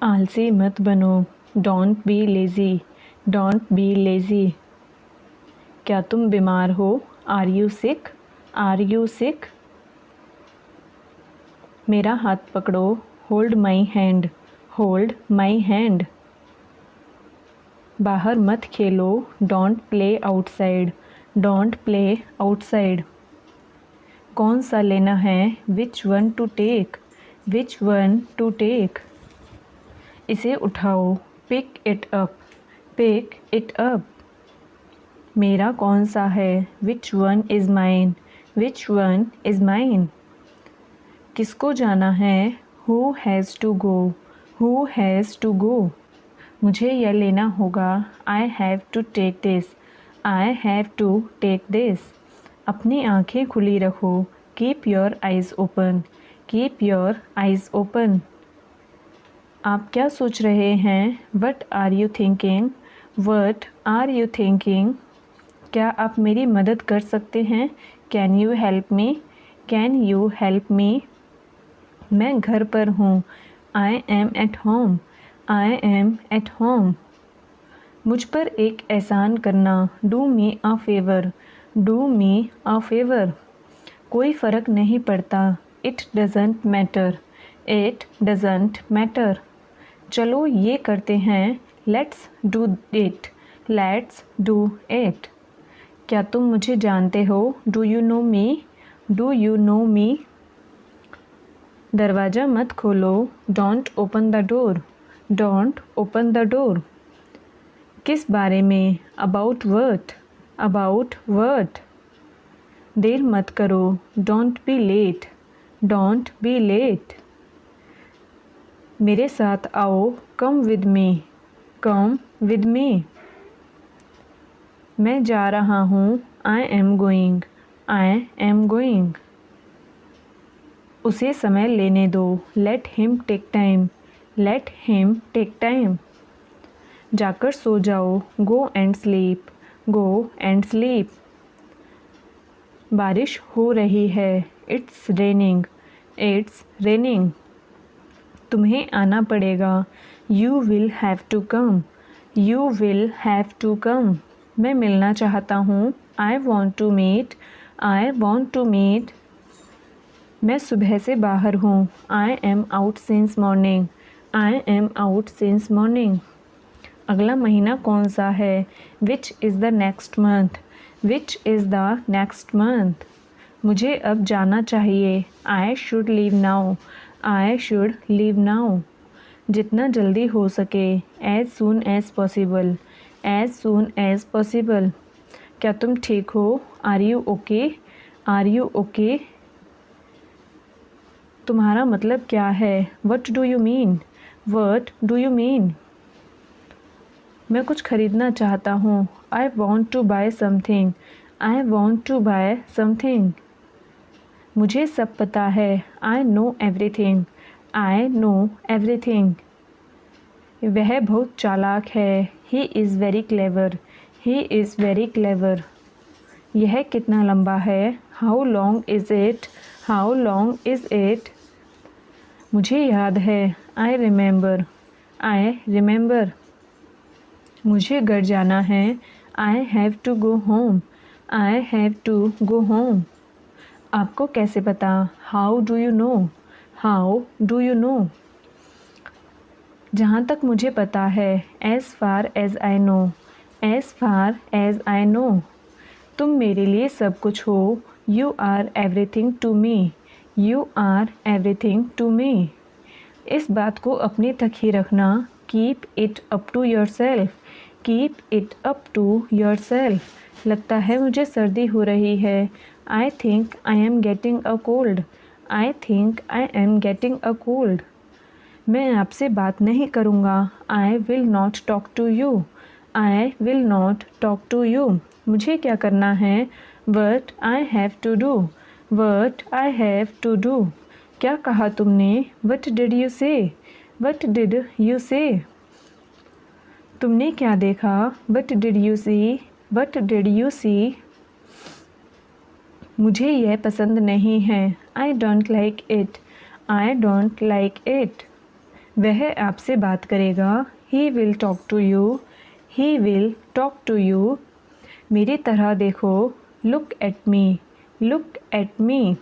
आलसी मत बनो, don't be lazy, don't be lazy. क्या तुम बीमार हो? Are you sick? Are you sick? मेरा हाथ पकड़ो, hold my hand, hold my hand. बाहर मत खेलो, don't play outside, don't play outside. कौन सा लेना है? Which one to take, which one to take. इसे उठाओ, pick it up, pick it up. मेरा कौन सा है? Which one is mine, which one is mine. किसको जाना है? Who has to go, who has to go. मुझे यह लेना होगा, I have to take this, I have to take this. अपनी आँखें खुली रखो, keep your eyes open, keep your eyes open. आप क्या सोच रहे हैं? What are you thinking, what are you thinking. क्या आप मेरी मदद कर सकते हैं? Can you help me, can you help me. मैं घर पर हूँ, I am at home, I am at home. मुझ पर एक एहसान करना, do me a favour, do me a favour. कोई फ़र्क नहीं पड़ता, it doesn't matter, it doesn't matter. चलो ये करते हैं, let's do it, let's do it. क्या तुम मुझे जानते हो? Do you know me, do you know me. दरवाज़ा मत खोलो, don't open the door, don't open the door. किस बारे में? About what, about what. देर मत करो, don't be late, don't be late. मेरे साथ आओ, come with me, come with me. मैं जा रहा हूँ, I am going, I am going. उसे समय लेने दो, let him take time, let him take time. जाकर सो जाओ, go and sleep, go and sleep. बारिश हो रही है, इट्स रेनिंग, इट्स रेनिंग। तुम्हें आना पड़ेगा, you will have to come, you will have to come. मैं मिलना चाहता हूँ, I want to meet, I want to meet. मैं सुबह से बाहर हूँ, I am out since morning, I am out since morning. अगला महीना कौन सा है? Which is the next month, which is the next month. मुझे अब जाना चाहिए, I should leave now, I should leave now. जितना जल्दी हो सके, as soon as possible, as soon as possible. क्या तुम ठीक हो? Are you okay, are you okay. तुम्हारा मतलब क्या है? What do you mean, what do you mean. मैं कुछ ख़रीदना चाहता हूँ, I want to buy something, I want to buy something. मुझे सब पता है, I know everything, I know everything. वह बहुत चालाक है, he is very clever, he is very clever. यह कितना लंबा है? How long is it, how long is it. मुझे याद है, आई रिमेंबर, आई रिमेंबर। मुझे घर जाना है, I have to go home, I have to go home. आपको कैसे पता? How do you know, how do you know. जहाँ तक मुझे पता है, as far as I know, as far as I know. तुम मेरे लिए सब कुछ हो, you are everything to me, you are everything to me. इस बात को अपने तक ही रखना, keep it up to yourself, keep it up to yourself. लगता है मुझे सर्दी हो रही है, I think I am getting a cold, I think I am getting a cold. मैं आपसे बात नहीं करूँगा, I will not talk to you, I will not talk to you. मुझे क्या करना है? What I have to do, what I have to do. क्या कहा तुमने? What did you say, what did you say. तुमने क्या देखा? What did you see, what did you see. मुझे यह पसंद नहीं है, I don't like it, I don't like it. वह आपसे बात करेगा। He will talk to you. He will talk to you. मेरी तरह देखो। Look at me. Look at me.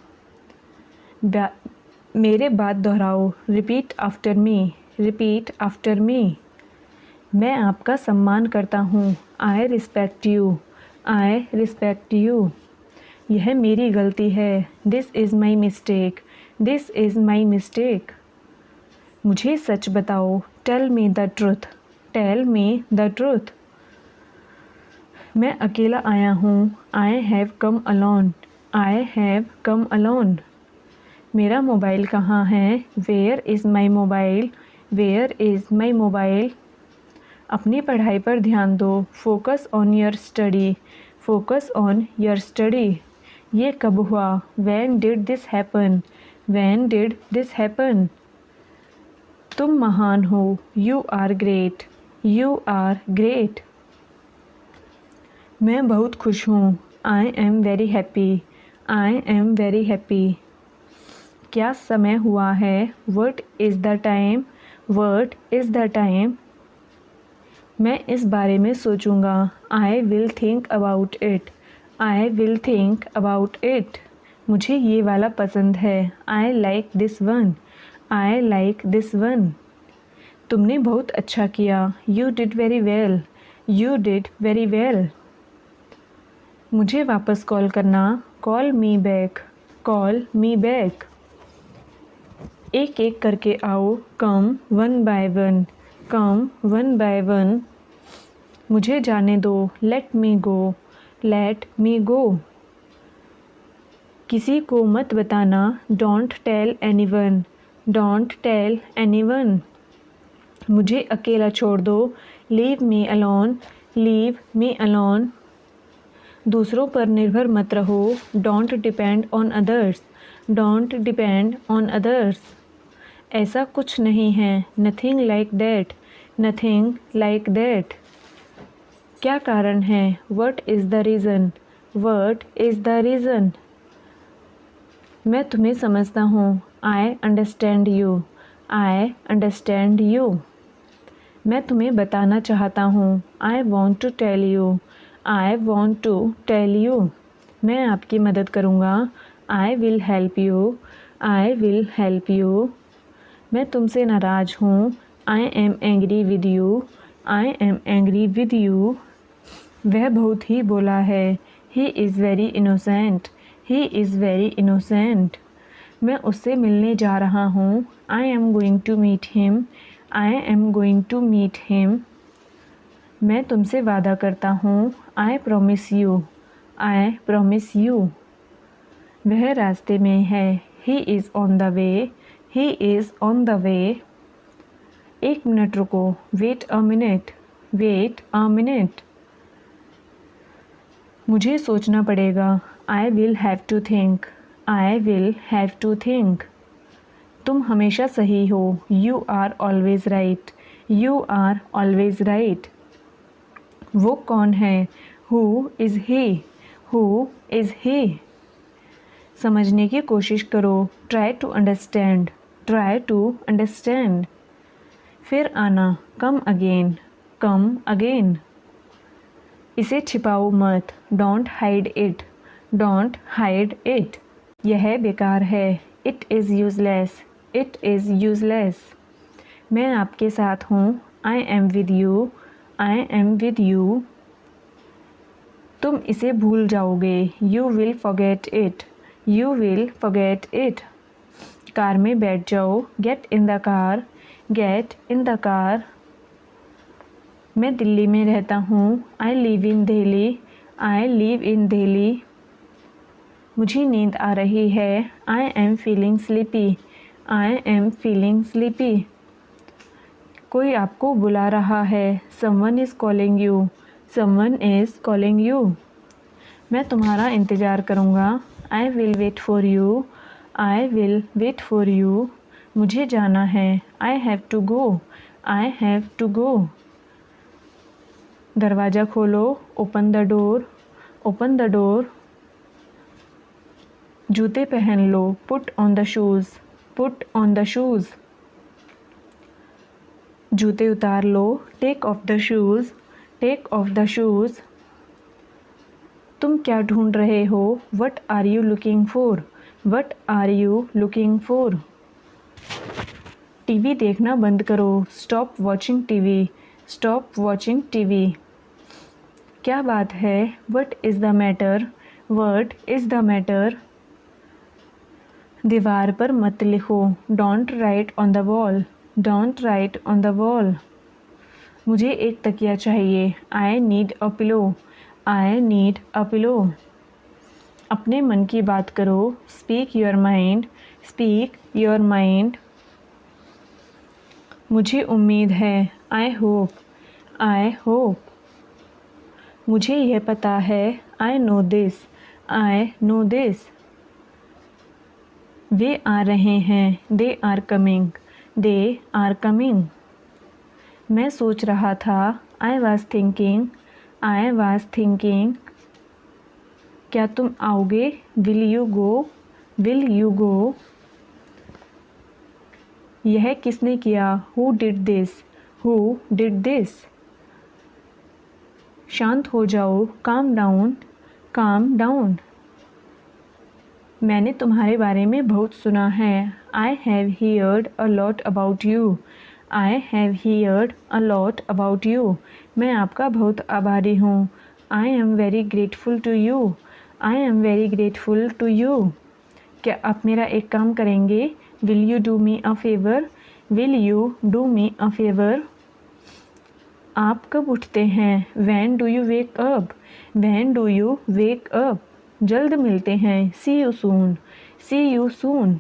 मेरे बात दोहराओ। Repeat after me. Repeat after me. मैं आपका सम्मान करता हूँ। I respect you. I respect you. यह मेरी गलती है। This is my mistake. This is my mistake. मुझे सच बताओ। Tell me the truth. Tell me the truth. मैं अकेला आया हूँ। I have come alone. I have come alone. मेरा मोबाइल कहाँ है? Where is my mobile? Where is my mobile? अपनी पढ़ाई पर ध्यान दो। Focus on your study. Focus on your study. ये कब हुआ? When did this happen? When did this happen? तुम महान हो। You are great. You are great. मैं बहुत खुश हूँ। I am very happy. I am very happy. क्या समय हुआ है? What is the time? What is the time? मैं इस बारे में सोचूंगा। I will think about it. I will think about it. मुझे ये वाला पसंद है। I like this one. I like this one. तुमने बहुत अच्छा किया। You did very well. You did very well. मुझे वापस कॉल करना। Call me back. Call me back. एक एक करके आओ। Come one by one. Come one by one. मुझे जाने दो। Let me go. Let me go. किसी को मत बताना। Don't tell anyone. Don't tell anyone. मुझे अकेला छोड़ दो। Leave me alone. Leave me alone. दूसरों पर निर्भर मत रहो। Don't depend on others. Don't depend on others. ऐसा कुछ नहीं है। Nothing like that. Nothing like that. क्या कारण है? What is the reason? What is the reason? मैं तुम्हें समझता हूँ। I understand you. I understand you. मैं तुम्हें बताना चाहता हूँ। I want to tell you. I want to tell you. मैं आपकी मदद करूँगा। I will help you. I will help you. मैं तुमसे नाराज़ हूँ। I am angry with you. I am angry with you. वह बहुत ही बोला है। He is very innocent. He is very innocent. मैं उससे मिलने जा रहा हूँ। I am going to meet him. I am going to meet him. मैं तुमसे वादा करता हूँ। I promise you. I promise you. वह रास्ते में है। He is on the way. He is on the way. एक मिनट रुको। Wait a minute. Wait a minute. मुझे सोचना पड़ेगा। I will have to think. I will have to think. तुम हमेशा सही हो। You are always right. You are always right. वो कौन है? Who is he? Who is he? समझने की कोशिश करो। Try to understand. Try to understand. फिर आना। Come again. Come again. इसे छिपाओ मत। Don't hide it. Don't hide it. यह बेकार है। It is useless. It is useless. मैं आपके साथ हूँ। I am with you. I am with you. तुम इसे भूल जाओगे। You will forget it. You will forget it. Car में बैठ जाओ। Get in the car. Get in the car. मैं दिल्ली में रहता हूँ। I live in Delhi. I live in Delhi. मुझे नींद आ रही है। I am feeling sleepy. I am feeling sleepy. कोई आपको बुला रहा है। Someone is calling you. Someone is calling you. मैं तुम्हारा इंतज़ार करूँगा। I will wait for you. I will wait for you. मुझे जाना है। I have to go. I have to go. दरवाज़ा खोलो। Open the door. Open the door. जूते पहन लो। Put on the shoes. Put on the shoes. जूते उतार लो, take off the shoes, take off the shoes. तुम क्या ढूंढ रहे हो, what are you looking for, what are you looking for. TV देखना बंद करो, stop watching TV, stop watching TV. क्या बात है, what is the matter, what is the matter. दीवार पर मत लिखो, don't write on the wall, don't write on the wall. मुझे एक तकिया चाहिए, I need a pillow, I need a pillow. अपने मन की बात करो, speak your mind, speak your mind. मुझे उम्मीद है, आई होप, आई होप। मुझे यह पता है, I know this, I know this. वे आ रहे हैं, they are coming, they are coming. मैं सोच रहा था, I was thinking, I was thinking. क्या तुम आओगे, will you go, will you go. यह किसने किया, who did this, who did this. शांत हो जाओ, काम डाउन, काम डाउन। मैंने तुम्हारे बारे में बहुत सुना है, I have heard a lot about you, I have heard a lot about you. मैं आपका बहुत आभारी हूँ, I am very grateful to you, I am very grateful to you. क्या आप मेरा एक काम करेंगे, will you do me a favour, will you do me a favour. आप कब उठते हैं, when do you wake up, when do you wake up. जल्द मिलते हैं, सी you soon, C you soon.